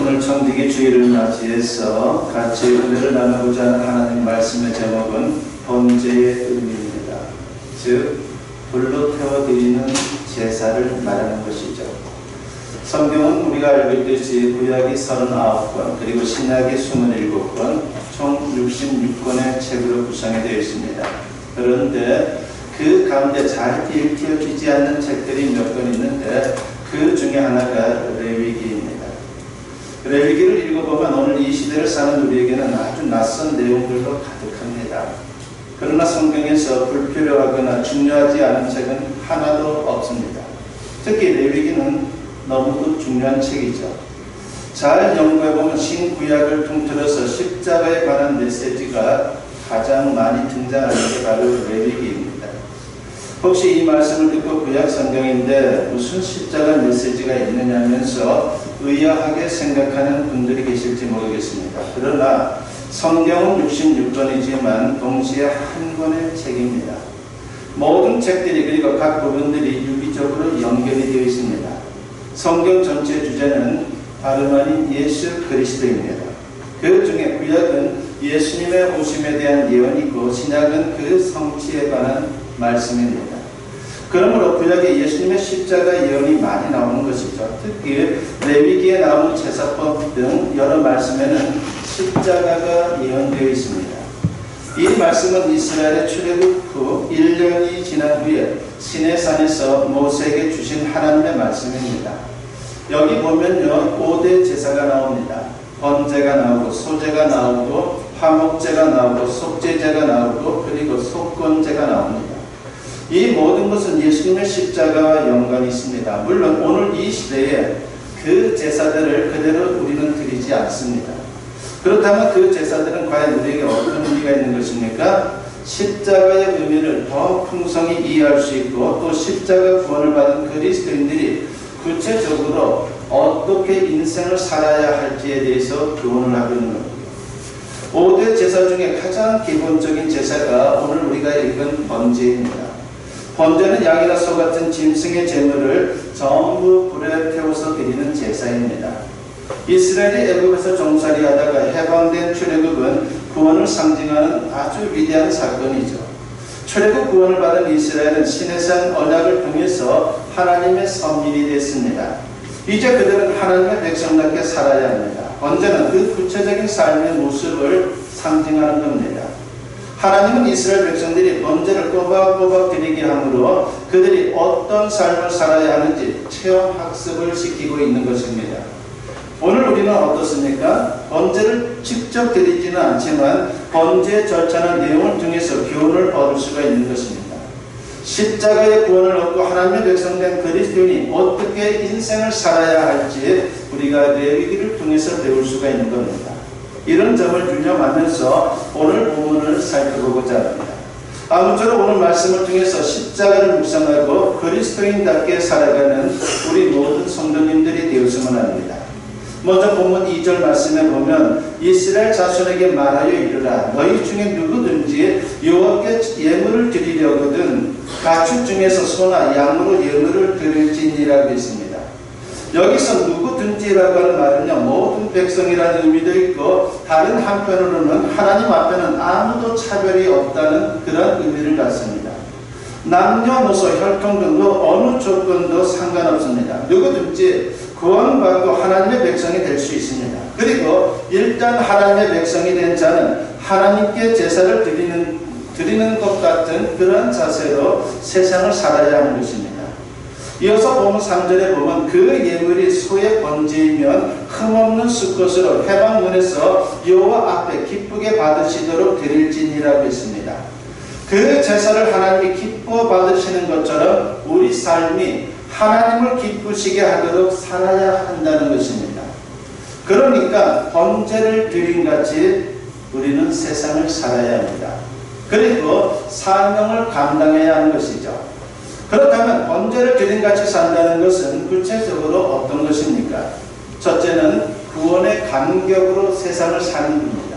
오늘 청지기 주일을 맞이해서 같이 은혜를 나누고자 하는 하나님 말씀의 제목은 번제의 의미입니다. 즉 불로 태워드리는 제사를 말하는 것이죠. 성경은 우리가 알고 있듯이 구약이 39권 그리고 신약이 27권 총 66권의 책으로 구성이 되어 있습니다. 그런데 그 가운데 잘 읽혀지지 않는 책들이 몇 권 있는데 그 중에 하나가 레위기입니다. 레위기를 읽어보면 오늘 이 시대를 사는 우리에게는 아주 낯선 내용들로 가득합니다. 그러나 성경에서 불필요하거나 중요하지 않은 책은 하나도 없습니다. 특히 레위기는 너무도 중요한 책이죠. 잘 연구해보면 신구약을 통틀어서 십자가에 관한 메시지가 가장 많이 등장하는 게 바로 레위기입니다. 혹시 이 말씀을 듣고 구약 성경인데 무슨 십자가 메시지가 있느냐면서 의아하게 생각하는 분들이 계실지 모르겠습니다. 그러나 성경은 66권이지만 동시에 한 권의 책입니다. 모든 책들이 그리고 각 부분들이 유기적으로 연결이 되어 있습니다. 성경 전체 주제는 다름 아닌 예수 그리스도입니다. 그 중에 구약은 예수님의 오심에 대한 예언이고 신약은 그 성취에 관한 말씀입니다. 그러므로 구약에 예수님의 십자가 예언이 많이 나오는 것이죠. 특히 레위기에 나오는 제사법 등 여러 말씀에는 십자가가 예언되어 있습니다. 이 말씀은 이스라엘의 출애굽 후 1년이 지난 후에 시내산에서 모세에게 주신 하나님의 말씀입니다. 여기 보면요 5대 제사가 나옵니다. 번제가 나오고 소제가 나오고 화목제가 나오고 속죄제가 나오고 그리고 속건제가 나옵니다. 이 모든 것은 예수님의 십자가와 연관이 있습니다. 물론 오늘 이 시대에 그 제사들을 그대로 우리는 드리지 않습니다. 그렇다면 그 제사들은 과연 우리에게 어떤 의미가 있는 것입니까? 십자가의 의미를 더 풍성히 이해할 수 있고 또 십자가 구원을 받은 그리스도인들이 구체적으로 어떻게 인생을 살아야 할지에 대해서 교훈을 하고 있는 겁니다. 5대 제사 중에 가장 기본적인 제사가 오늘 우리가 읽은 번제입니다. 번제는 양이나 소 같은 짐승의 제물을 전부 불에 태워서 드리는 제사입니다. 이스라엘이 애굽에서 종살이하다가 해방된 출애굽은 구원을 상징하는 아주 위대한 사건이죠. 출애굽 구원을 받은 이스라엘은 시내산 언약을 통해서 하나님의 선민이 됐습니다. 이제 그들은 하나님의 백성답게 살아야 합니다. 번제는 그 구체적인 삶의 모습을 상징하는 겁니다. 하나님은 이스라엘 백성들이 번제를 꼬박꼬박 드리게 함으로 그들이 어떤 삶을 살아야 하는지 체험 학습을 시키고 있는 것입니다. 오늘 우리는 어떻습니까? 번제를 직접 드리지는 않지만 번제 절차나 내용을 통해서 교훈을 얻을 수가 있는 것입니다. 십자가의 구원을 얻고 하나님의 백성된 그리스도인이 어떻게 인생을 살아야 할지 우리가 레위기를 통해서 배울 수가 있는 겁니다. 이런 점을 유념하면서 오늘 본문을 살펴보고자 합니다. 아무쪼록 오늘 말씀을 통해서 십자가를 묵상하고 그리스도인답게 살아가는 우리 모든 성도님들이 되었으면 합니다. 먼저 본문 2절 말씀에 보면 이스라엘 자손에게 말하여 이르라 너희 중에 누구든지 여호와께 예물을 드리려거든 가축 중에서 소나 양으로 예물을 드릴지니라 했습니다. 여기서 누구든지라고 하는 말은요 모든 백성이라는 의미도 있고 다른 한편으로는 하나님 앞에는 아무도 차별이 없다는 그런 의미를 갖습니다. 남녀노소 혈통 등도 어느 조건도 상관없습니다. 누구든지 구원받고 하나님의 백성이 될 수 있습니다. 그리고 일단 하나님의 백성이 된 자는 하나님께 제사를 드리는 것 같은 그런 자세로 세상을 살아야 하는 것입니다. 이어서 보면 3절에 보면 그 예물이 소의 번제이면 흠없는 수컷으로 해방문에서 여호와 앞에 기쁘게 받으시도록 드릴지니라고 했습니다. 그 제사를 하나님이 기뻐 받으시는 것처럼 우리 삶이 하나님을 기쁘시게 하도록 살아야 한다는 것입니다. 그러니까 번제를 드림같이 우리는 세상을 살아야 합니다. 그리고 사명을 감당해야 하는 것이죠. 그렇다면 번제를 드림같이 산다는 것은 구체적으로 어떤 것입니까? 첫째는 구원의 감격으로 세상을 사는 겁니다.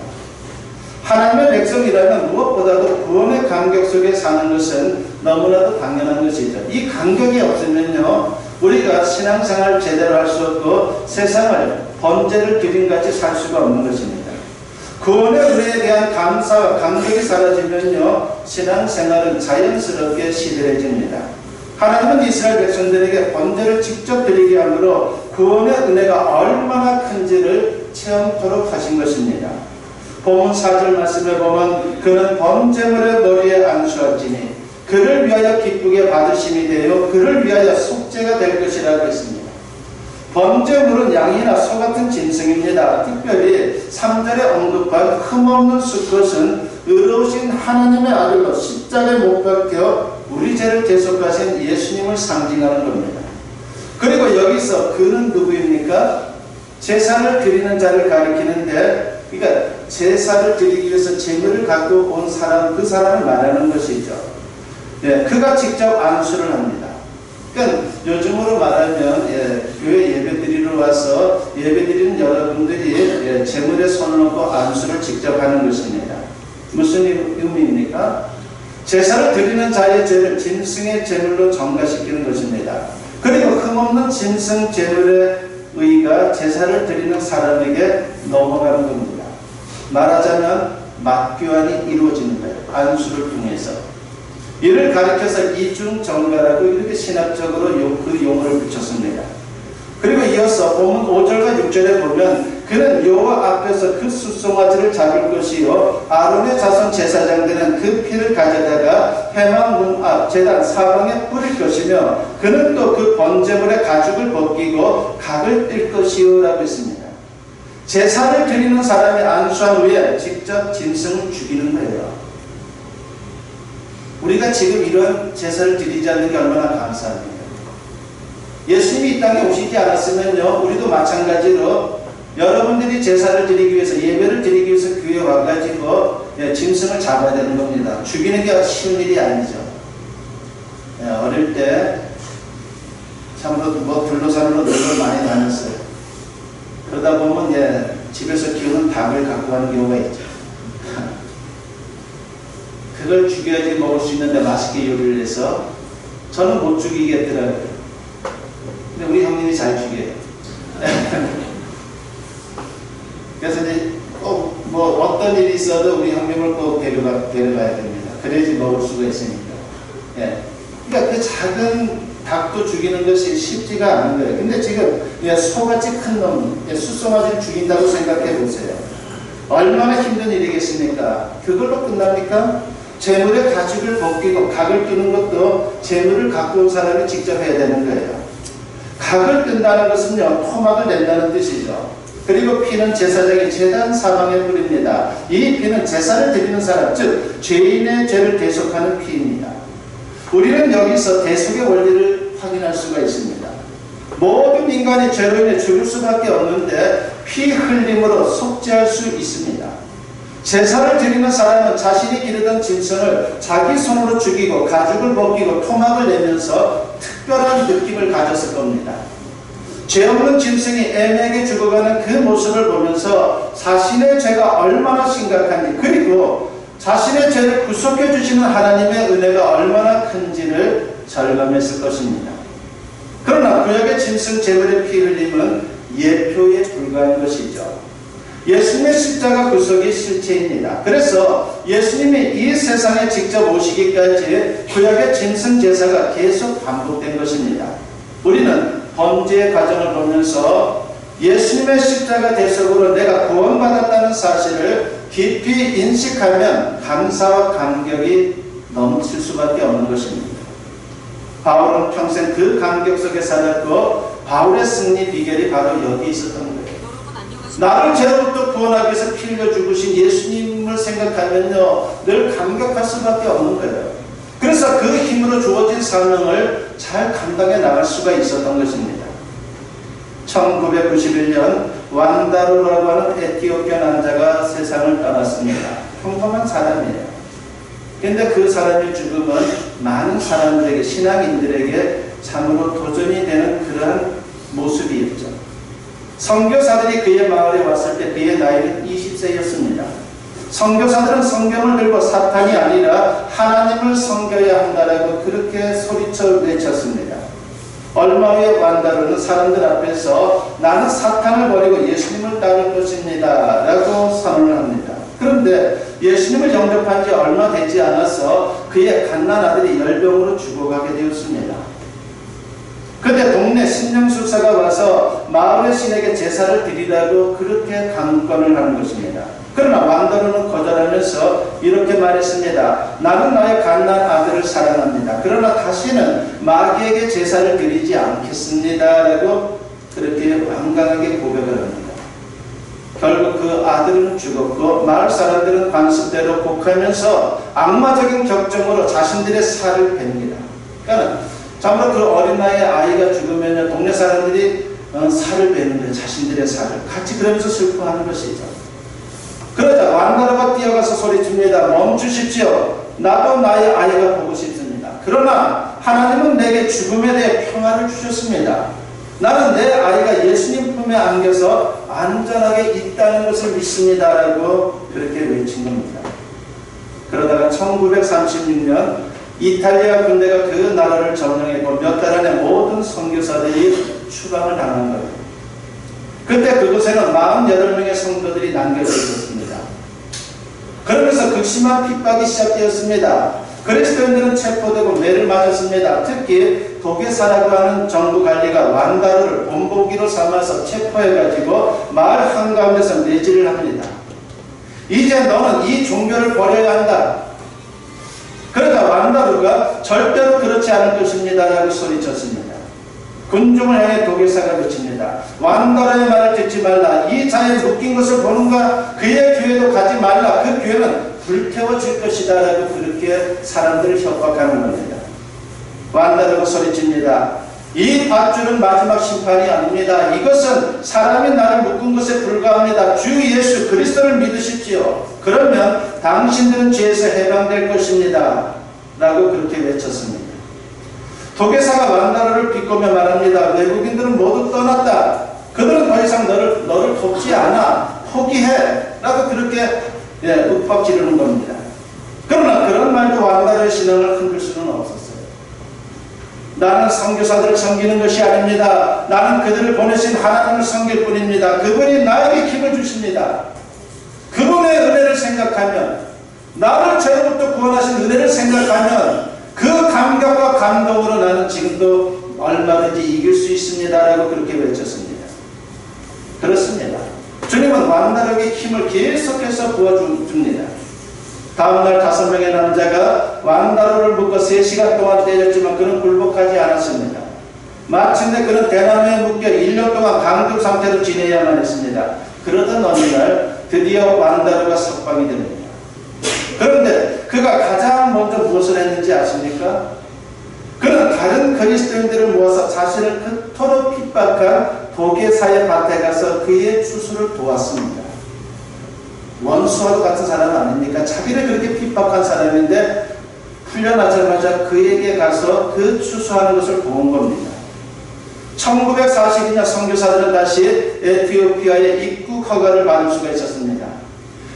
하나님의 백성이라면 무엇보다도 구원의 감격 속에 사는 것은 너무나도 당연한 것이죠. 이 감격이 없으면요 우리가 신앙생활을 제대로 할 수 없고 세상을 번제를 드림같이 살 수가 없는 것입니다. 구원의 은혜에 대한 감사와 감격이 사라지면요, 신앙생활은 자연스럽게 시들해집니다. 하나님은 이스라엘 백성들에게 번제를 직접 드리게 함으로 구원의 은혜가 얼마나 큰지를 체험토록 하신 것입니다. 본문 4절 말씀에 보면 그는 번제물의 머리에 안수할지니 그를 위하여 기쁘게 받으심이 되어 그를 위하여 속죄가 될 것이라고 했습니다. 번제물은 양이나 소 같은 짐승입니다. 특별히 3절에 언급한 흠없는 수컷은 의로우신 하나님의 아들로 십자가에 못 박혀 우리 죄를 대속하신 예수님을 상징하는 겁니다. 그리고 여기서 그는 누구입니까? 제사를 드리는 자를 가리키는데, 그러니까 제사를 드리기 위해서 제물을 갖고 온 사람, 그 사람을 말하는 것이죠. 예, 그가 직접 안수를 합니다. 그러니까 요즘으로 말하면 교회 예배드리러 와서 예배드리는 여러분들이 제물에 손을 얹고 안수를 직접 하는 것입니다. 무슨 의미입니까? 제사를 드리는 자의 죄를 짐승의 제물로 전가시키는 것입니다. 그리고 흠없는 짐승 제물의 의가 제사를 드리는 사람에게 넘어가는 겁니다. 말하자면 맞교환이 이루어지는 거예요. 안수를 통해서. 이를 가리켜서 이중정가라고 이렇게 신학적으로 그 용어를 붙였습니다. 그리고 이어서 본문 5절과 6절에 보면 그는 여호와 앞에서 그 숫송아지를 잡을 것이요 아론의 자손 제사장들은 그 피를 가져다가 회막문 앞 제단 사방에 뿌릴 것이며 그는 또 그 번제물의 가죽을 벗기고 각을 띨 것이요 라고 했습니다. 제사를 드리는 사람이 안수한 후에 직접 짐승을 죽이는 거예요. 우리가 지금 이런 제사를 드리지 않는 게 얼마나 감사합니까? 예수님이 이 땅에 오시지 않았으면요, 우리도 마찬가지로 여러분들이 제사를 드리기 위해서, 예배를 드리기 위해서 교회에 와가지고 짐승을 잡아야 되는 겁니다. 죽이는 게 쉬운 일이 아니죠. 어릴 때 참으로 불로산으로 놀러 많이 다녔어요. 그러다 보면 집에서 키우는 닭을 갖고 가는 경우가 있죠. 그걸 죽여야지 먹을 수 있는데 맛있게 요리를 해서 저는 못 죽이겠더라고요. 근데 우리 형님이 잘 죽여요. 그래서 이제 꼭 어떤 일이 있어도 우리 형님을 꼭 데려가야 됩니다. 그래야지 먹을 수가 있으니까. 그러니까 그 작은 닭도 죽이는 것이 쉽지가 않은 거예요. 근데 지금 소같이 큰 놈, 숫송아지를 죽인다고 생각해 보세요. 얼마나 힘든 일이겠습니까? 그걸로 끝납니까? 제물의 가죽을 벗기고 각을 뜨는 것도 제물을 갖고 온 사람이 직접 해야 되는 거예요. 각을 뜬다는 것은요, 토막을 낸다는 뜻이죠. 그리고 피는 제사장이 제단 사방에 뿌립니다. 이 피는 제사를 드리는 사람, 즉 죄인의 죄를 대속하는 피입니다. 우리는 여기서 대속의 원리를 확인할 수가 있습니다. 모든 인간이 죄로 인해 죽을 수밖에 없는데 피 흘림으로 속죄할 수 있습니다. 제사를 드리는 사람은 자신이 기르던 짐승을 자기 손으로 죽이고 가죽을 벗기고 토막을 내면서 특별한 느낌을 가졌을 겁니다. 죄 없는 짐승이 애매하게 죽어가는 그 모습을 보면서 자신의 죄가 얼마나 심각한지, 그리고 자신의 죄를 구속해 주시는 하나님의 은혜가 얼마나 큰지를 절감했을 것입니다. 그러나 구약의 짐승 제물의 피 흘림은 예표에 불과한 것이죠. 예수님의 십자가 구속이 실체입니다. 그래서 예수님이 이 세상에 직접 오시기까지 구약의 짐승 제사가 계속 반복된 것입니다. 우리는 번제의 과정을 보면서 예수님의 십자가 대속으로 내가 구원받았다는 사실을 깊이 인식하면 감사와 감격이 넘칠 수밖에 없는 것입니다. 바울은 평생 그 감격 속에 살았고 바울의 승리 비결이 바로 여기 있었던 거예요. 나를 죄로부터 구원하기 위해서 피 흘려 죽으신 예수님을 생각하면요, 늘 감격할 수밖에 없는 거예요. 그래서 그 힘으로 주어진 사명을 잘 감당해 나갈 수가 있었던 것입니다. 1991년 완다루라고 하는 에티오피아 남자가 세상을 떠났습니다. 평범한 사람이에요. 그런데 그 사람의 죽음은 많은 사람들에게, 신앙인들에게 참으로 도전이 되는 그러한 모습이었죠. 선교사들이 그의 마을에 왔을 때 그의 나이는 20세였습니다. 선교사들은 성경을 들고 사탄이 아니라 하나님을 섬겨야 한다라고 그렇게 소리쳐 외쳤습니다. 얼마 후에 완다로는 사람들 앞에서 나는 사탄을 버리고 예수님을 따를 것입니다 라고 선언을 합니다. 그런데 예수님을 영접한 지 얼마 되지 않아서 그의 갓난 아들이 열병으로 죽어가게 되었습니다. 그때 동네 신령술사가 와서 마을의 신에게 제사를 드리라고 그렇게 강권을 하는 것입니다. 그러나 완다로는 거절하면서 이렇게 말했습니다. 나는 나의 갓난 아들을 사랑합니다. 그러나 다시는 마귀에게 제사를 드리지 않겠습니다 라고 그렇게 완강하게 고백을 합니다. 결국 그 아들은 죽었고 마을 사람들은 관습대로 곡하면서 악마적인 격정으로 자신들의 살을 뺍니다. 그러니까 참으로 그 어린 나이에 아이가 죽으면 동네 사람들이 살을 베는 거예요. 자신들의 살을 같이 그러면서 슬퍼하는 것이죠. 그러자 완다로가 뛰어가서 소리칩니다. 멈추십시오. 나도 나의 아이가 보고 싶습니다. 그러나 하나님은 내게 죽음에 대해 평화를 주셨습니다. 나는 내 아이가 예수님 품에 안겨서 안전하게 있다는 것을 믿습니다 라고 그렇게 외친 겁니다. 그러다가 1936년 이탈리아 군대가 그 나라를 점령했고 몇 달 안에 모든 선교사들이 추방을 당한 거예요. 그때 그곳에는 48명의 성도들이 남겨져 있었습니다. 그러면서 극심한 핍박이 시작되었습니다. 그리스도인들은 체포되고 매를 맞았습니다. 특히 도게사라고 하는 정부 관리가 완다로를 본보기로 삼아서 체포해가지고 마을 한가운데서 내지를 합니다. 이제 너는 이 종교를 버려야 한다. 그러자 완다로가 절대로 그렇지 않을 것입니다 라고 소리쳤습니다. 군중을 향해 도게사가 외칩니다. 완다로의 말을 듣지 말라. 이 자에 묶인 것을 보는가. 그의 교회도 가지 말라. 그 교회는 불태워질 것이다 라고 그렇게 사람들을 협박하는 겁니다. 완다로가 소리칩니다. 이 밧줄은 마지막 심판이 아닙니다. 이것은 사람이 나를 묶은 것에 불과합니다. 주 예수 그리스도를 믿으십시오. 그러면 당신들은 죄에서 해방될 것입니다 라고 그렇게 외쳤습니다. 도게사가 완다로를 비꼬며 말합니다. 외국인들은 모두 떠났다. 그들은 더 이상 너를 돕지 않아. 포기해 라고 그렇게 윽박 지르는 겁니다. 그러나 그런 말도 완다로의 신앙을 흔들 수는 없었어요. 나는 선교사들을 섬기는 것이 아닙니다. 나는 그들을 보내신 하나님을 섬길 뿐입니다. 그분이 나에게 힘을 주십니다. 그분의 은혜를 생각하면, 나를 죄로부터 구원하신 은혜를 생각하면 그 감격과 감동으로 나는 지금도 얼마든지 이길 수 있습니다 라고 그렇게 외쳤습니다. 그렇습니다. 주님은 완다로에게 힘을 계속해서 부어줍니다. 다음날 5명의 남자가 완다로를 묶어 3시간 동안 때렸지만 그는 굴복하지 않았습니다. 마침내 그는 대나무에 묶여 1년 동안 강독 상태로 지내야만 했습니다. 그러던 어느 날 드디어 완다로가 석방이 됩니다. 그런데 그가 가장 먼저 무엇을 했는지 아십니까? 그는 다른 그리스도인들을 모아서 자신을 그토록 핍박한 도게사의 밭에 가서 그의 추수를 도왔습니다. 원수와도 같은 사람 아닙니까? 자기를 그렇게 핍박한 사람인데 풀려나자마자 그에게 가서 그 추수하는 것을 도운 겁니다. 1942년 선교사들은 다시 에티오피아에 입국 허가를 받을 수가 있었습니다.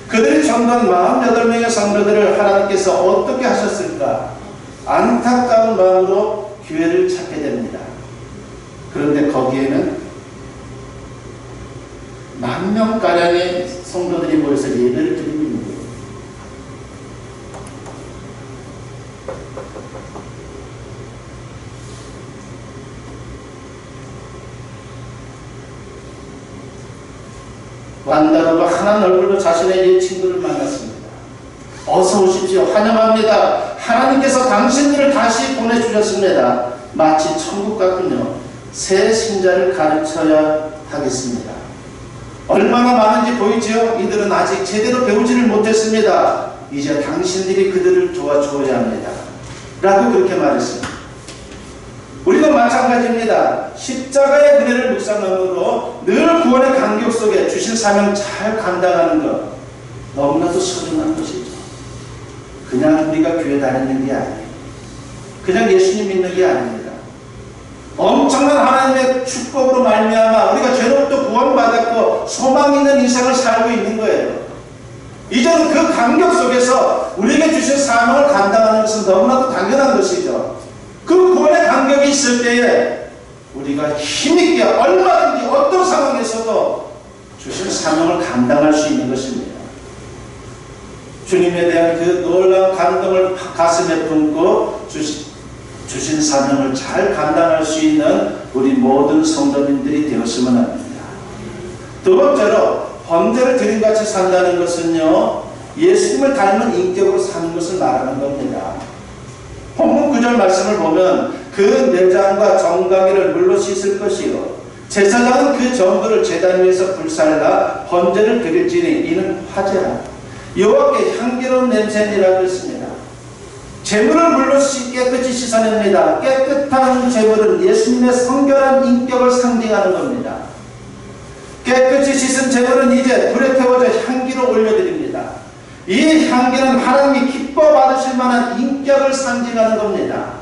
그들이 전도한 48명의 성도들을 하나님께서 어떻게 하셨을까? 안타까운 마음으로 기회를 찾게 됩니다. 그런데 거기에는 10,000명가량의 성도들이 모여서 예배를 드리고 있는 거예요. 완다로가 환한 얼굴로 자신의 옛 친구를 만났습니다. 어서 오십시오. 환영합니다. 하나님께서 당신들을 다시 보내주셨습니다. 마치 천국 같군요. 새 신자를 가르쳐야 하겠습니다. 얼마나 많은지 보이지요? 이들은 아직 제대로 배우지를 못했습니다. 이제 당신들이 그들을 도와줘야 합니다 라고 그렇게 말했습니다. 우리도 마찬가지입니다. 십자가의 은혜를 묵상함으로 늘 구원의 간격 속에 주신 사명 잘 감당하는 것 너무나도 소중한 것이죠. 그냥 우리가 교회 다니는 게 아니에요. 그냥 예수님 믿는 게 아닙니다. 엄청난 하나님의 축복으로 말미암아 우리가 죄로부터 구원받았고 소망 있는 인생을 살고 있는 거예요. 이제는 그 간격 속에서 우리에게 주신 사명을 감당하는 것은 너무나도 당연한 것이죠. 그 구원의 간격이 있을 때에 우리가 힘있게 얼마든지 어떤 상황에서도 주신 사명을 감당할 수 있는 것입니다. 주님에 대한 그 놀라운 감동을 가슴에 품고 주신 사명을 잘 감당할 수 있는 우리 모든 성도님들이 되었으면 합니다. 두 번째로 범죄를 드림같이 산다는 것은요, 예수님을 닮은 인격으로 사는 것을 말하는 겁니다. 본문 9절 말씀을 보면 그 내장과 정강이를 물로 씻을 것이요 제사장은 그 전부를 제단 위에서 불살라 번제를 드릴지니 이는 화제라 여호와께 향기로운 냄새니라고 했습니다. 제물을 물로 깨끗이 씻어냅니다. 깨끗한 제물은 예수님의 성결한 인격을 상징하는 겁니다. 깨끗이 씻은 제물은 이제 불에 태워져 향기로 올려드립니다. 이 향기는 하나님이 기뻐 받으실 만한 인격을 상징하는 겁니다.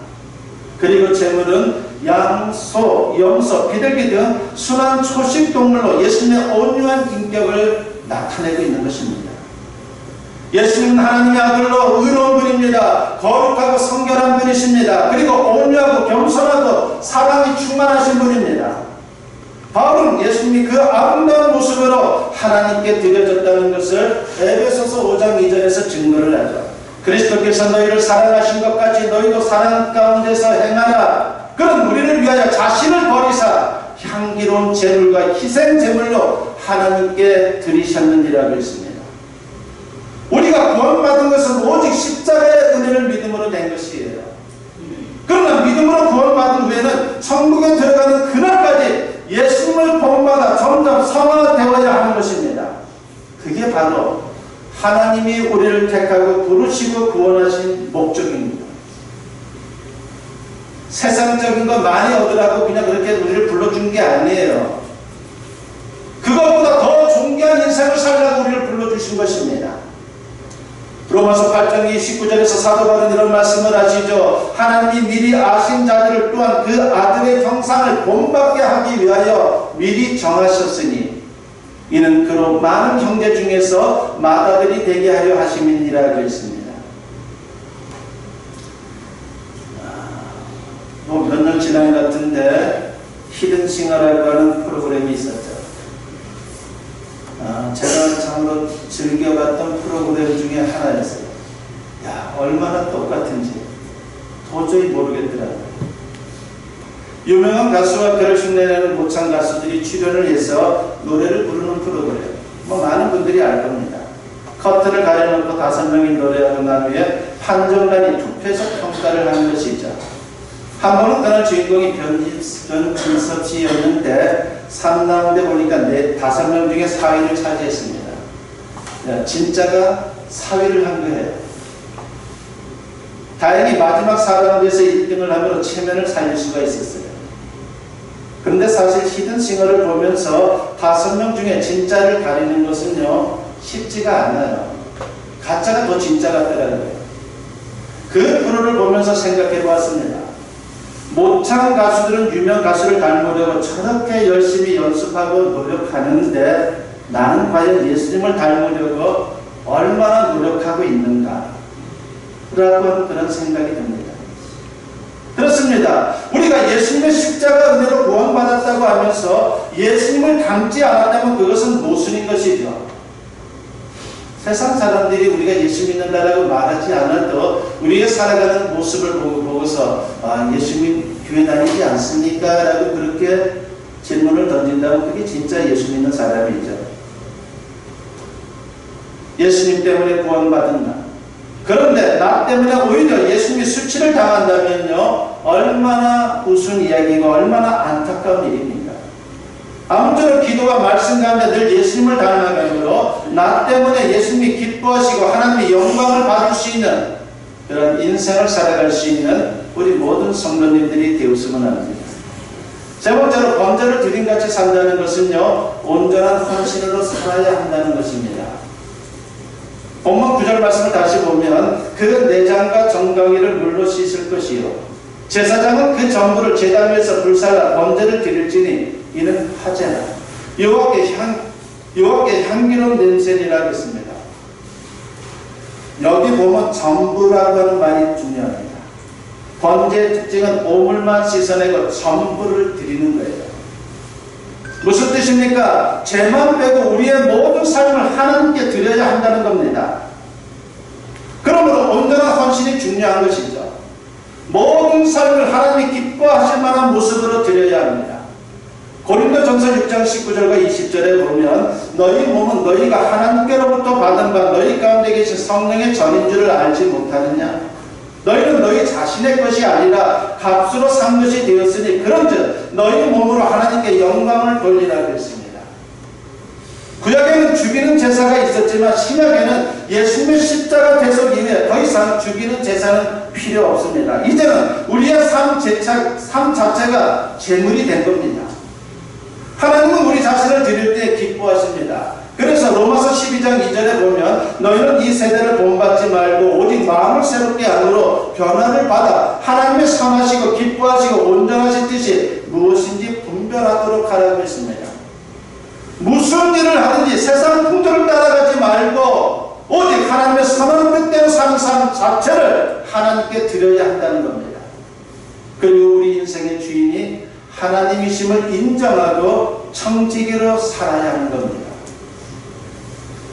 그리고 제물은 양, 소, 염소, 비둘기 등 순한 초식 동물로 예수님의 온유한 인격을 나타내고 있는 것입니다. 예수님은 하나님의 아들로 의로운 분입니다. 거룩하고 성결한 분이십니다. 그리고 온유하고 겸손하고 사랑이 충만하신 분입니다. 바울은 예수님이 그 아름다운 모습으로 하나님께 드려졌다는 것을 에베소서 5장 2절에서 증거를 하죠. 그리스도께서 너희를 사랑하신 것 같이 너희도 사랑 가운데서 행하라. 그는 우리를 위하여 자신을 버리사 향기로운 제물과 희생 제물로 하나님께 드리셨느니라고 했습니다. 우리가 구원받은 것은 오직 십자가의 은혜를 믿음으로 된 것이에요. 그러나 믿음으로 구원받은 후에는 천국에 들어가는 그날까지 예수님을 본받아 점점 성화되어야 하는 것입니다. 그게 바로 하나님이 우리를 택하고 부르시고 구원하신 목적입니다. 세상적인 것 많이 얻으라고 그냥 그렇게 우리를 불러준 게 아니에요. 그것보다 더 존귀한 인생을 살라고 우리를 불러주신 것입니다. 로마서 8장 29절에서 사도 바울은 이런 말씀을 하시죠. 하나님이 미리 아신 자들을 또한 그 아들의 형상을 본받게 하기 위하여 미리 정하셨으니 이는 그로 많은 형제 중에서 맏아들이 되게 하려 하심이니라 했습니다. 몇 년 지난 것 같은데 히든싱어라고 하는 프로그램이 있었죠. 제가 참으로 즐겨봤던 프로그램 중에 하나였어요. 야, 얼마나 똑같은지 도저히 모르겠더라고요. 유명한 가수와 그를 흉내내는 모창 가수들이 출연을 해서 노래를 부르는 프로그램. 많은 분들이 알 겁니다. 커튼을 가려놓고 5명이 노래하고 난 후에 판정단이 투표해서 평가를 하는 것이죠. 한 번은 그날 주인공이 변진섭 씨였는데 3라운드에 보니까 5명 중에 4위를 차지했습니다. 진짜가 4위를 한 거예요. 다행히 마지막 4라운드에서 1등을 하므로 체면을 살릴 수가 있었어요. 그런데 사실 히든싱어를 보면서 5명 중에 진짜를 가리는 것은요 쉽지가 않아요. 가짜가 더 진짜 같더라고요. 그 프로를 보면서 생각해 보았습니다. 모창 가수들은 유명 가수를 닮으려고 저렇게 열심히 연습하고 노력하는데 나는 과연 예수님을 닮으려고 얼마나 노력하고 있는가 라고 하는 그런 생각이 듭니다. 그렇습니다. 우리가 예수님의 십자가 은혜로 구원받았다고 하면서 예수님을 닮지 않았다면 그것은 모순인 것이죠. 세상 사람들이 우리가 예수 믿는다라고 말하지 않아도 우리가 살아가는 모습을 보고서 예수님 교회 다니지 않습니까? 라고 그렇게 질문을 던진다면 그게 진짜 예수 믿는 사람이죠. 예수님 때문에 구원받은 나. 그런데 나 때문에 오히려 예수님이 수치를 당한다면요 얼마나 우스운 이야기고 얼마나 안타까운 일입니까? 아무쪼록 기도와 말씀 가운데 늘 예수님을 닮아가므로 나 때문에 예수님이 기뻐하시고 하나님의 영광을 받을 수 있는 그런 인생을 살아갈 수 있는 우리 모든 성도님들이 되었으면 합니다. 세 번째로 범죄를 드림같이 산다는 것은요 온전한 헌신으로 살아야 한다는 것입니다. 본문 9절 말씀을 다시 보면 그 내장과 정강이를 물로 씻을 것이요 제사장은 그 전부를 제단 위에서 불살라 번제를 드릴지니 이는 화제라 여호와께 향기로운 냄새니라고 했습니다. 여기 보면 전부라고 하는 말이 중요합니다. 번제의 특징은 오물만 씻어내고 전부를 드리는 거예요. 무슨 뜻입니까? 죄만 빼고 우리의 모든 삶을 하나님께 드려야 한다는 겁니다. 그러므로 온전한 헌신이 중요한 것이죠. 모든 삶을 하나님이 기뻐하실 만한 모습으로 드려야 합니다. 고린도전서 6장 19절과 20절에 보면 너희 몸은 너희가 하나님께로부터 받은 바 너희 가운데 계신 성령의 전인 줄을 알지 못하느냐? 너희는 너희 자신의 것이 아니라 값으로 산 것이 되었으니 그런즉 너희 몸으로 하나님께 영광을 돌리라 그랬습니다. 구약에는 죽이는 제사가 있었지만 신약에는 예수님의 십자가 대속 이후에 더 이상 죽이는 제사는 필요 없습니다. 이제는 우리의 삶 자체가 제물이 된 겁니다. 하나님은 우리 자신을 드릴 때 기뻐하십니다. 그래서 로마서 12장 2절에 보면 너희는 이 세대를 본받지 말고 오직 마음을 새롭게 함으로 변화를 받아 하나님의 선하시고 기뻐하시고 온전하신 뜻이 무엇인지 분별하도록 하라고 했습니다. 무슨 일을 하든지 세상 풍조를 따라가지 말고 오직 하나님의 선한 뜻대로 사는 삶 자체를 하나님께 드려야 한다는 겁니다. 그리고 우리 인생의 주인이 하나님이심을 인정하고 청지기로 살아야 하는 겁니다.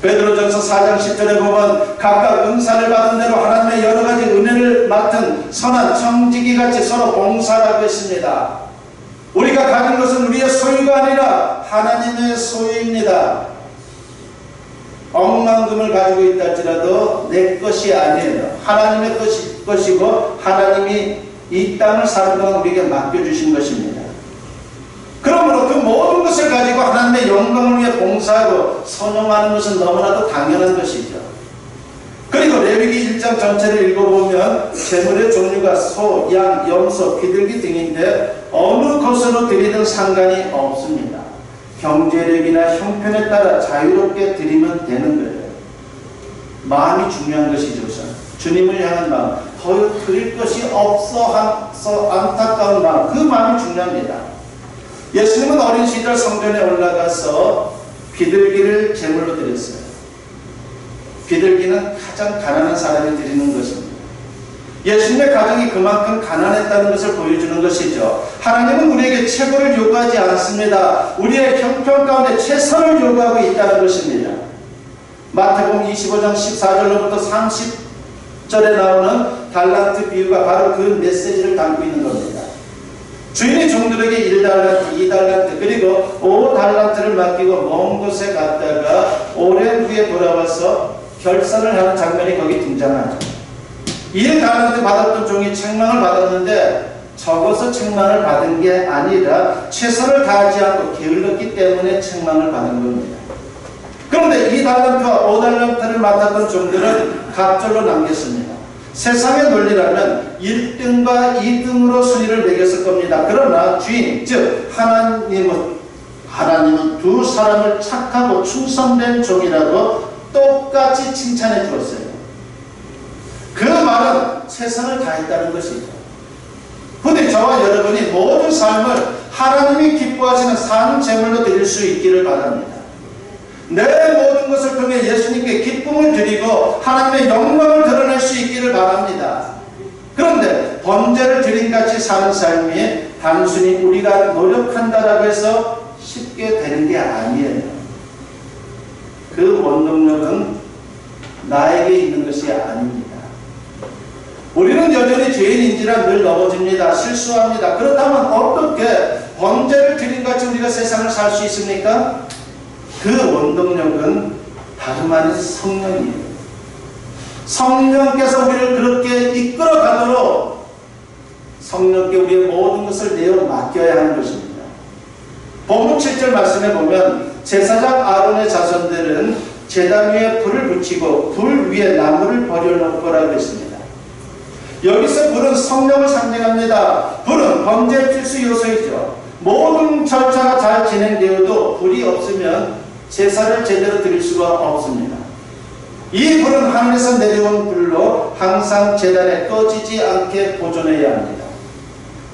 베드로전서 4장 10절에 보면 각각 은사를 받은 대로 하나님의 여러 가지 은혜를 맡은 선한 청지기같이 서로 봉사하라고 했습니다. 우리가 가진 것은 우리의 소유가 아니라 하나님의 소유입니다. 억만 금을 가지고 있다 할지라도 내 것이 아니에요. 하나님의 것이고 하나님이 이 땅을 사는 동안 우리에게 맡겨주신 것입니다. 그러므로 그 모든 것을 가지고 하나님의 영광을 위해 봉사하고 선용하는 것은 너무나도 당연한 것이죠. 그리고 레위기 1장 전체를 읽어보면 제물의 종류가 소, 양, 염소, 비둘기 등인데 어느 것으로 드리든 상관이 없습니다. 경제력이나 형편에 따라 자유롭게 드리면 되는 거예요. 마음이 중요한 것이죠. 우선 주님을 향한 마음, 더 드릴 것이 없어 안타까운 마음, 그 마음이 중요합니다. 예수님은 어린 시절 성전에 올라가서 비둘기를 제물로 드렸어요. 비둘기는 가장 가난한 사람이 드리는 것입니다. 예수님의 가정이 그만큼 가난했다는 것을 보여주는 것이죠. 하나님은 우리에게 최고를 요구하지 않습니다. 우리의 형편 가운데 최선을 요구하고 있다는 것입니다. 마태복음 25장 14절로부터 30절에 나오는 달란트 비유가 바로 그 메시지를 담고 있는 겁니다. 주인이 종들에게 1달란트, 2달란트 그리고 5달란트를 맡기고 먼 곳에 갔다가 오랜 후에 돌아와서 결산을 하는 장면이 거기 등장하죠. 1달란트 받았던 종이 책망을 받았는데 적어서 책망을 받은 게 아니라 최선을 다하지 않고 게을렀기 때문에 책망을 받은 겁니다. 그런데 2달란트와 5달란트를 맡았던 종들은 갑절로 남겼습니다. 세상의 논리라면 1등과 2등으로 순위를 매겼을 겁니다. 그러나 주인, 즉 하나님은 두 사람을 착하고 충성된 종이라고 똑같이 칭찬해 주었어요. 그 말은 최선을 다했다는 것이죠. 부디 저와 여러분이 모든 삶을 하나님이 기뻐하시는 산 제물로 드릴 수 있기를 바랍니다. 내 모든 것을 통해 예수님께 기쁨을 드리고 하나님의 영광을 드러낼 수 있기를 바랍니다. 그런데 번제를 드림같이 사는 삶이 단순히 우리가 노력한다라고 해서 쉽게 되는 게 아니에요. 그 원동력은 나에게 있는 것이 아닙니다. 우리는 여전히 죄인인지라 늘 넘어집니다. 실수합니다. 그렇다면 어떻게 번제를 드림같이 우리가 세상을 살 수 있습니까? 그 원동력은 다름 아닌 성령이에요. 성령께서 우리를 그렇게 이끌어 가도록 성령께 우리의 모든 것을 내어 맡겨야 하는 것입니다. 본문 7절 말씀에 보면 제사장 아론의 자손들은 제단 위에 불을 붙이고 불 위에 나무를 버려놓고라고 했습니다. 여기서 불은 성령을 상징합니다. 불은 번제의 필수 요소이죠. 모든 절차가 잘 진행되어도 불이 없으면 제사를 제대로 드릴 수가 없습니다. 이 불은 하늘에서 내려온 불로 항상 제단에 꺼지지 않게 보존해야 합니다.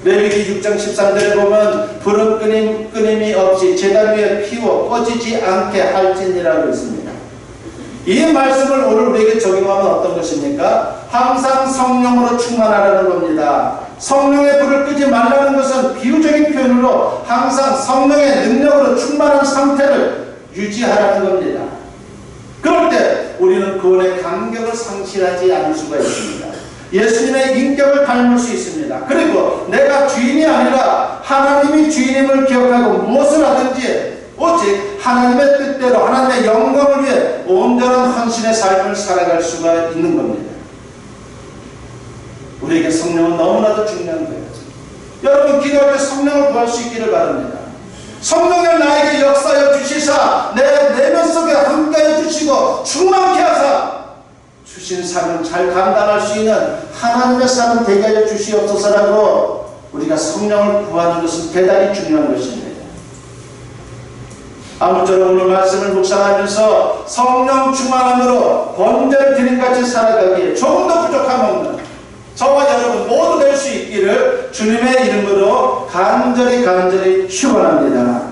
레위기 6장 13절에 보면 불은 끊임이 없이 제단 위에 피워 꺼지지 않게 할지니라고 있습니다. 이 말씀을 오늘 우리에게 적용하면 어떤 것입니까? 항상 성령으로 충만하라는 겁니다. 성령의 불을 끄지 말라는 것은 비유적인 표현으로 항상 성령의 능력으로 충만한 상태를 유지하라는 겁니다. 그럴 때 우리는 구원의 감격을 상실하지 않을 수가 있습니다. 예수님의 인격을 닮을 수 있습니다. 그리고 내가 주인이 아니라 하나님이 주인임을 기억하고 무엇을 하든지 오직 하나님의 뜻대로 하나님의 영광을 위해 온전한 헌신의 삶을 살아갈 수가 있는 겁니다. 우리에게 성령은 너무나도 중요한 거예요. 여러분 기도할 때 성령을 구할 수 있기를 바랍니다. 성령을 나에게 역사하여 주시사 내 내면 속에 함께하여 주시고 충만케 하사 주신 삶을 잘 감당할 수 있는 하나님의 사람 되게 하여 주시옵소서라고 우리가 성령을 구하는 것은 대단히 중요한 것입니다. 아무쪼록 오늘 말씀을 묵상하면서 성령 충만함으로 번제를 드림같이 살아가기에 조금 더 부족함 없는 저와 여러분 모두 될 수 있기를 주님의 이름으로 간절히 축원합니다.